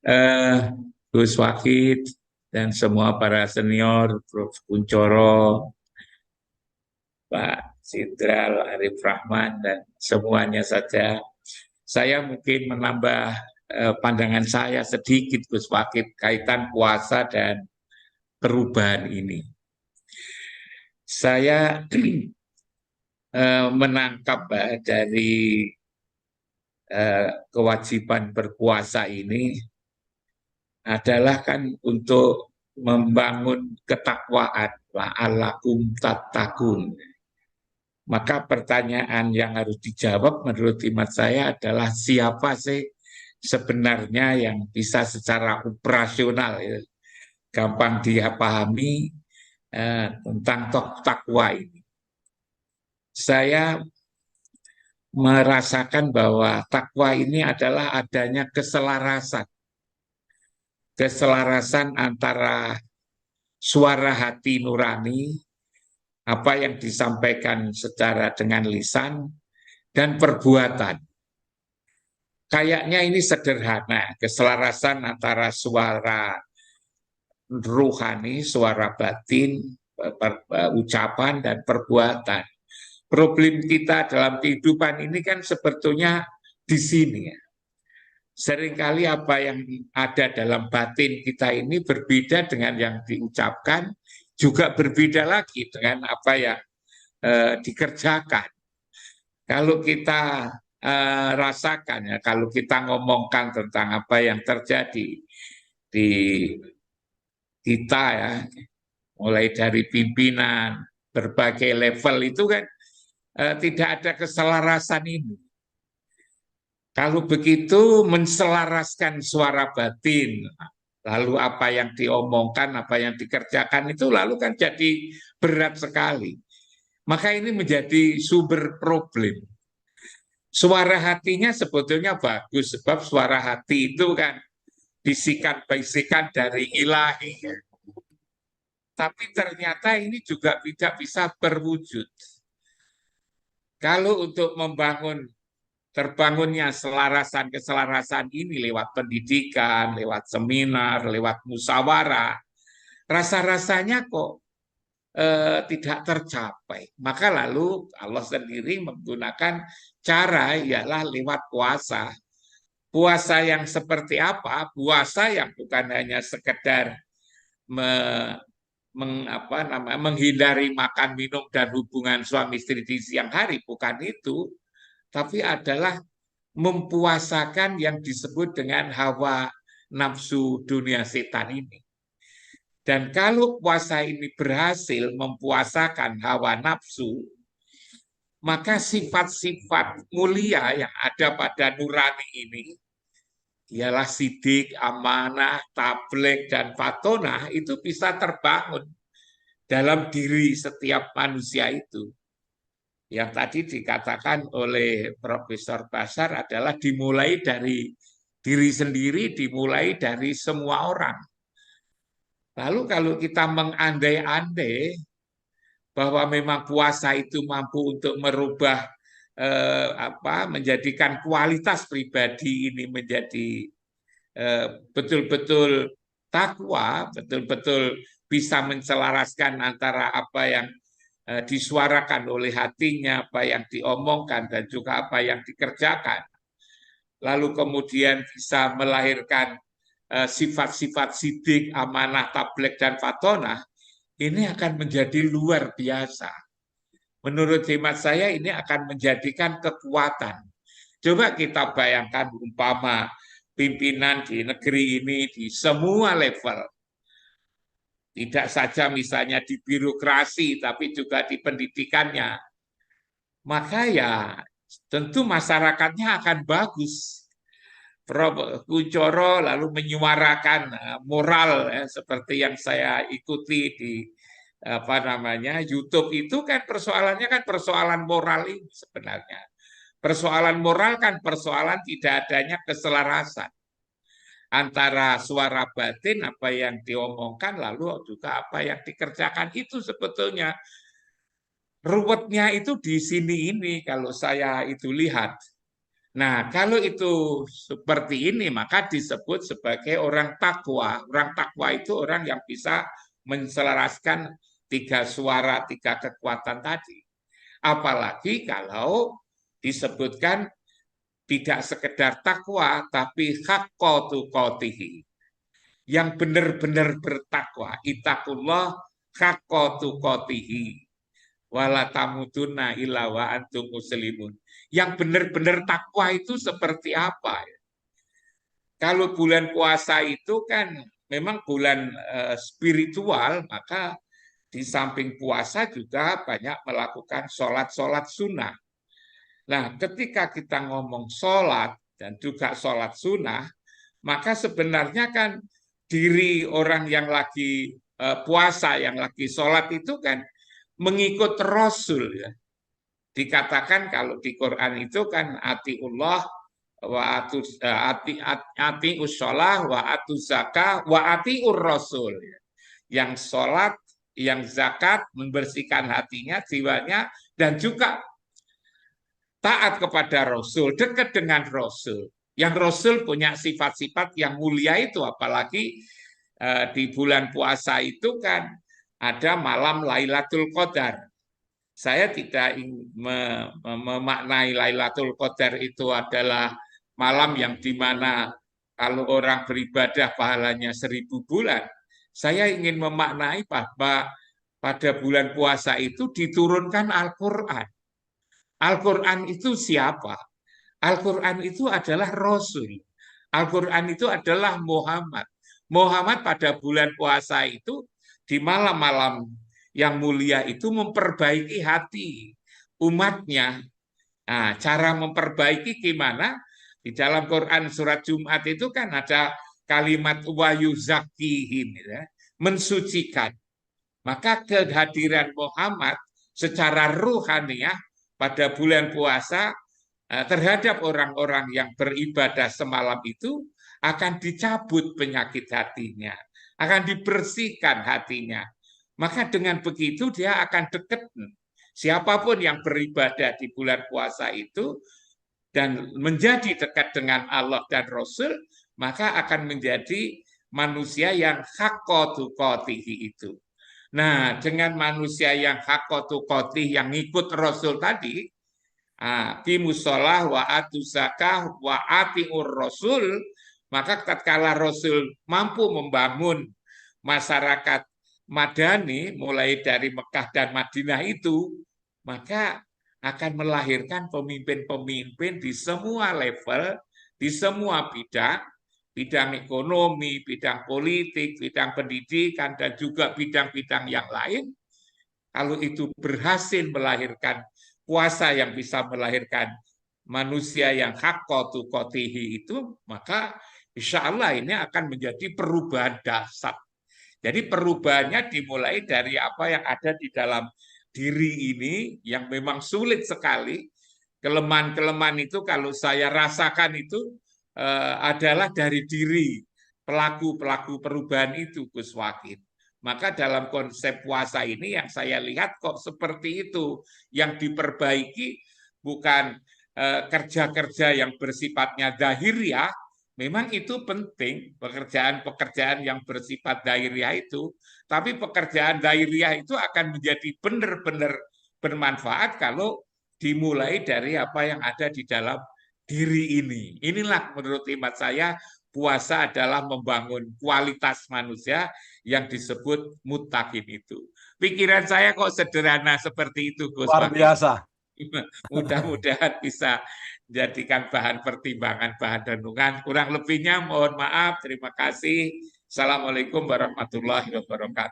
eh, Gus Wakid dan semua para senior, Prof. Kuncoro, Pak Sidral, Arif Rahman, dan semuanya saja. Saya mungkin menambah pandangan saya sedikit, Gus Wakid, kaitan puasa dan perubahan ini. Saya menangkap dari kewajiban berpuasa ini adalah kan untuk membangun ketakwaan, la'allakum tattaqun. Maka pertanyaan yang harus dijawab menurut imat saya adalah siapa sih sebenarnya yang bisa secara operasional, ya, gampang dipahami tentang takwa ini. Saya merasakan bahwa takwa ini adalah adanya keselarasan antara suara hati nurani, apa yang disampaikan secara dengan lisan, dan perbuatan. Kayaknya ini sederhana, keselarasan antara suara ruhani, suara batin, ucapan, dan perbuatan. Problem kita dalam kehidupan ini kan sebetulnya di sini, ya. Seringkali apa yang ada dalam batin kita ini berbeda dengan yang diucapkan, juga berbeda lagi dengan apa yang dikerjakan. Kalau kita rasakan, ya, kalau kita ngomongkan tentang apa yang terjadi di kita, ya, mulai dari pimpinan berbagai level itu kan tidak ada keselarasan ini. Kalau begitu menselaraskan suara batin, lalu apa yang diomongkan, apa yang dikerjakan itu lalu kan jadi berat sekali. Maka ini menjadi sumber problem. Suara hatinya sebetulnya bagus, sebab suara hati itu kan bisikan-bisikan dari ilahi. Tapi ternyata ini juga tidak bisa berwujud. Kalau untuk membangun terbangunnya keselarasan ini lewat pendidikan, lewat seminar, lewat musyawarah, rasa-rasanya kok tidak tercapai. Maka lalu Allah sendiri menggunakan cara ialah lewat puasa. Puasa yang seperti apa? Puasa yang bukan hanya sekedar me, menghindari makan minum dan hubungan suami istri di siang hari, bukan itu, tapi adalah mempuasakan yang disebut dengan hawa nafsu dunia setan ini. Dan kalau puasa ini berhasil mempuasakan hawa nafsu, maka sifat-sifat mulia yang ada pada nurani ini, ialah sidik, amanah, tabligh, dan fatonah, itu bisa terbangun dalam diri setiap manusia itu. Yang tadi dikatakan oleh Profesor Basar adalah dimulai dari diri sendiri, dimulai dari semua orang. Lalu kalau kita mengandai-andai bahwa memang puasa itu mampu untuk merubah menjadikan kualitas pribadi ini menjadi betul-betul takwa, betul-betul bisa menselaraskan antara apa yang disuarakan oleh hatinya, apa yang diomongkan, dan juga apa yang dikerjakan. Lalu kemudian bisa melahirkan sifat-sifat sidik, amanah, tabligh, dan fatonah, ini akan menjadi luar biasa. Menurut hemat saya ini akan menjadikan kekuatan. Coba kita bayangkan umpama pimpinan di negeri ini di semua level, tidak saja misalnya di birokrasi, tapi juga di pendidikannya, maka ya tentu masyarakatnya akan bagus. Prof. Kuncoro lalu menyuarakan moral, ya, seperti yang saya ikuti di YouTube itu kan persoalannya kan persoalan moral ini sebenarnya. Persoalan moral kan persoalan tidak adanya keselarasan antara suara batin apa yang diomongkan lalu juga apa yang dikerjakan, itu sebetulnya ruwetnya itu di sini ini kalau saya itu lihat. Nah, kalau itu seperti ini, maka disebut sebagai orang takwa. Orang takwa itu orang yang bisa menselaraskan tiga suara, tiga kekuatan tadi. Apalagi kalau disebutkan tidak sekedar takwa, tapi haqqatu qatihi. Yang benar-benar bertakwa. Itakullah haqqatu qatihi. Wala tamudunna illa wa antum muslimun. Yang benar-benar takwa itu seperti apa? Kalau bulan puasa itu kan memang bulan spiritual, maka di samping puasa juga banyak melakukan sholat-sholat sunnah. Nah, ketika kita ngomong sholat dan juga sholat sunnah, maka sebenarnya kan diri orang yang lagi puasa, yang lagi sholat itu kan mengikut Rasul ya. Dikatakan kalau di Quran itu kan atiullah wa ati usholah wa atu zakah wa atiur rasul. Yang sholat, yang zakat, membersihkan hatinya, jiwanya, dan juga taat kepada Rasul, dekat dengan Rasul. Yang Rasul punya sifat-sifat yang mulia itu, apalagi di bulan puasa itu kan ada malam Lailatul Qadar. Saya tidak memaknai Lailatul Qadar itu adalah malam yang dimana kalau orang beribadah pahalanya 1000 bulan. Saya ingin memaknai bahwa pada bulan puasa itu diturunkan Al-Quran. Al-Quran itu siapa? Al-Quran itu adalah Rasul. Al-Quran itu adalah Muhammad. Muhammad pada bulan puasa itu di malam-malam yang mulia itu memperbaiki hati umatnya. Nah, cara memperbaiki gimana? Di dalam Quran surat Jumat itu kan ada kalimat wayu zakihim, ya, mensucikan. Maka kehadiran Muhammad secara ruhaniah pada bulan puasa terhadap orang-orang yang beribadah semalam itu akan dicabut penyakit hatinya, akan dibersihkan hatinya. Maka dengan begitu dia akan dekat. Siapapun yang beribadah di bulan puasa itu dan menjadi dekat dengan Allah dan Rasul, maka akan menjadi manusia yang haqqatu qatihi itu. Nah, dengan manusia yang haqqatu qatih yang ikut Rasul tadi, bimusolah wa atu zakah wa atiur Rasul, maka tatkala Rasul mampu membangun masyarakat Madani mulai dari Mekah dan Madinah itu, maka akan melahirkan pemimpin-pemimpin di semua level, di semua bidang, bidang ekonomi, bidang politik, bidang pendidikan, dan juga bidang-bidang yang lain. Kalau itu berhasil melahirkan puasa yang bisa melahirkan manusia yang haqqatu qatihi itu, maka insya Allah ini akan menjadi perubahan dasar. Jadi perubahannya dimulai dari apa yang ada di dalam diri ini yang memang sulit sekali. Kelemahan-kelemahan itu kalau saya rasakan itu adalah dari diri pelaku-pelaku perubahan itu, Gus Wakid. Maka dalam konsep puasa ini yang saya lihat kok seperti itu. Yang diperbaiki bukan kerja-kerja yang bersifatnya zahiriah, memang itu penting, pekerjaan-pekerjaan yang bersifat dairiah itu, tapi pekerjaan dairiah itu akan menjadi benar-benar bermanfaat kalau dimulai dari apa yang ada di dalam diri ini. Inilah menurut imat saya, puasa adalah membangun kualitas manusia yang disebut muttaqin itu. Pikiran saya kok sederhana seperti itu, Gus Luar Wakil. biasa. Mudah-mudahan bisa jadikan bahan pertimbangan, bahan renungan. Kurang lebihnya mohon maaf. Terima kasih. Assalamualaikum warahmatullahi wabarakatuh.